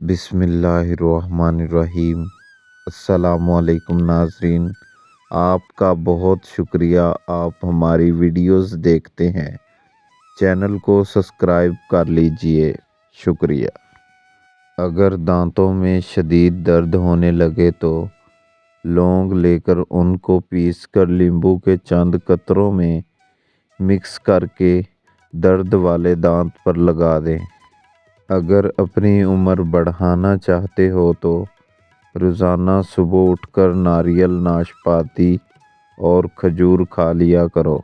بسم اللہ الرحمن الرحیم۔ السلام علیکم ناظرین، آپ کا بہت شکریہ، آپ ہماری ویڈیوز دیکھتے ہیں۔ چینل کو سبسکرائب کر لیجئے، شکریہ۔ اگر دانتوں میں شدید درد ہونے لگے تو لونگ لے کر ان کو پیس کر لیمبو کے چند قطروں میں مکس کر کے درد والے دانت پر لگا دیں۔ اگر اپنی عمر بڑھانا چاہتے ہو تو روزانہ صبح اٹھ کر ناریل، ناشپاتی اور کھجور کھا لیا کرو۔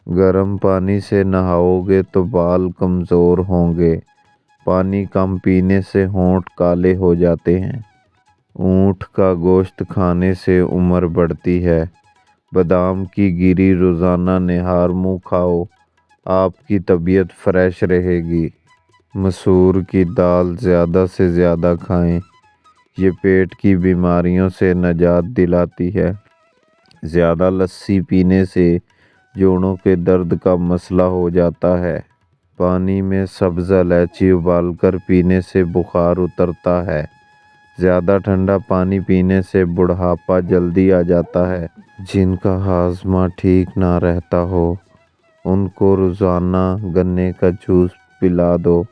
گرم پانی سے نہاؤ گے تو بال کمزور ہوں گے۔ پانی کم پینے سے ہونٹ کالے ہو جاتے ہیں۔ اونٹ کا گوشت کھانے سے عمر بڑھتی ہے۔ بادام کی گری روزانہ نہار منہ کھاؤ، آپ کی طبیعت فریش رہے گی۔ مسور کی دال زیادہ سے زیادہ کھائیں، یہ پیٹ کی بیماریوں سے نجات دلاتی ہے۔ زیادہ لسی پینے سے جوڑوں کے درد کا مسئلہ ہو جاتا ہے۔ پانی میں سبز الائچی ابال کر پینے سے بخار اترتا ہے۔ زیادہ ٹھنڈا پانی پینے سے بڑھاپا جلدی آ جاتا ہے۔ جن کا ہاضمہ ٹھیک نہ رہتا ہو ان کو روزانہ گنے کا جوس پلا دو،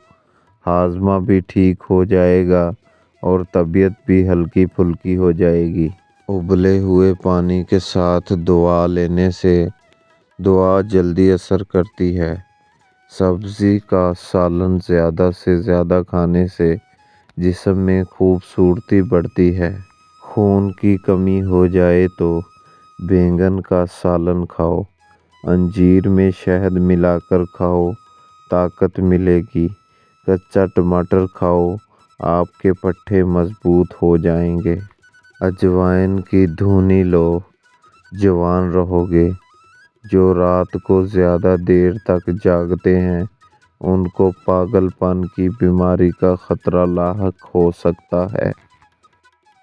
ہاضمہ بھی ٹھیک ہو جائے گا اور طبیعت بھی ہلکی پھلکی ہو جائے گی۔ ابلے ہوئے پانی کے ساتھ دوا لینے سے دوا جلدی اثر کرتی ہے۔ سبزی کا سالن زیادہ سے زیادہ کھانے سے جسم میں خوبصورتی بڑھتی ہے۔ خون کی کمی ہو جائے تو بینگن کا سالن کھاؤ، انجیر میں شہد ملا کر کھاؤ، طاقت ملے گی۔ کچا ٹماٹر کھاؤ، آپ کے پٹھے مضبوط ہو جائیں گے۔ اجوائن کی دھونی لو، جوان رہو گے۔ جو رات کو زیادہ دیر تک جاگتے ہیں ان کو پاگل پن کی بیماری کا خطرہ لاحق ہو سکتا ہے۔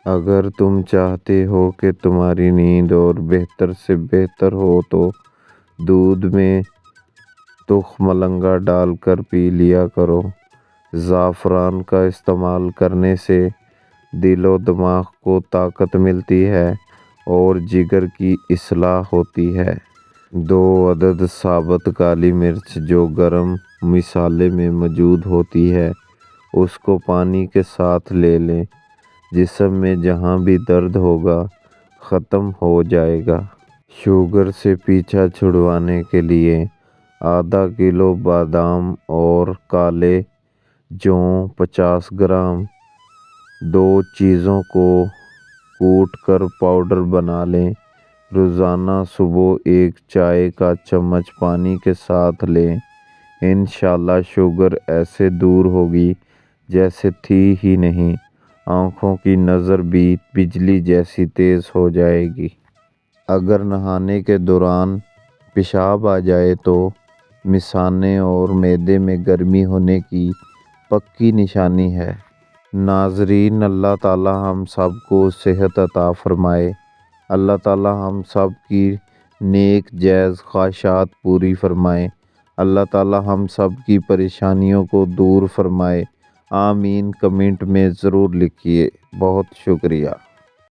اگر تم چاہتے ہو کہ تمہاری نیند اور بہتر سے بہتر ہو تو دودھ میں تخم مرنگا ڈال کر پی لیا کرو۔ زعفران کا استعمال کرنے سے دل و دماغ کو طاقت ملتی ہے اور جگر کی اصلاح ہوتی ہے۔ 2 عدد ثابت کالی مرچ جو گرم مصالحے میں موجود ہوتی ہے اس کو پانی کے ساتھ لے لیں، جسم میں جہاں بھی درد ہوگا ختم ہو جائے گا۔ شوگر سے پیچھا چھڑانے کے لیے ½ کلو بادام اور کالے جوں 50 گرام 2 چیزوں کو کوٹ کر پاؤڈر بنا لیں۔ روزانہ صبح 1 چائے کا چمچ پانی کے ساتھ لیں۔ انشاءاللہ شوگر ایسے دور ہوگی جیسے تھی ہی نہیں۔ آنکھوں کی نظر بھی بجلی جیسی تیز ہو جائے گی۔ اگر نہانے کے دوران پیشاب آ جائے تو مثانے اور معدے میں گرمی ہونے کی پکی نشانی ہے۔ ناظرین، اللہ تعالی ہم سب کو صحت عطا فرمائے۔ اللہ تعالی ہم سب کی نیک جائز خواہشات پوری فرمائے۔ اللہ تعالی ہم سب کی پریشانیوں کو دور فرمائے۔ آمین کمنٹ میں ضرور لکھیے۔ بہت شکریہ۔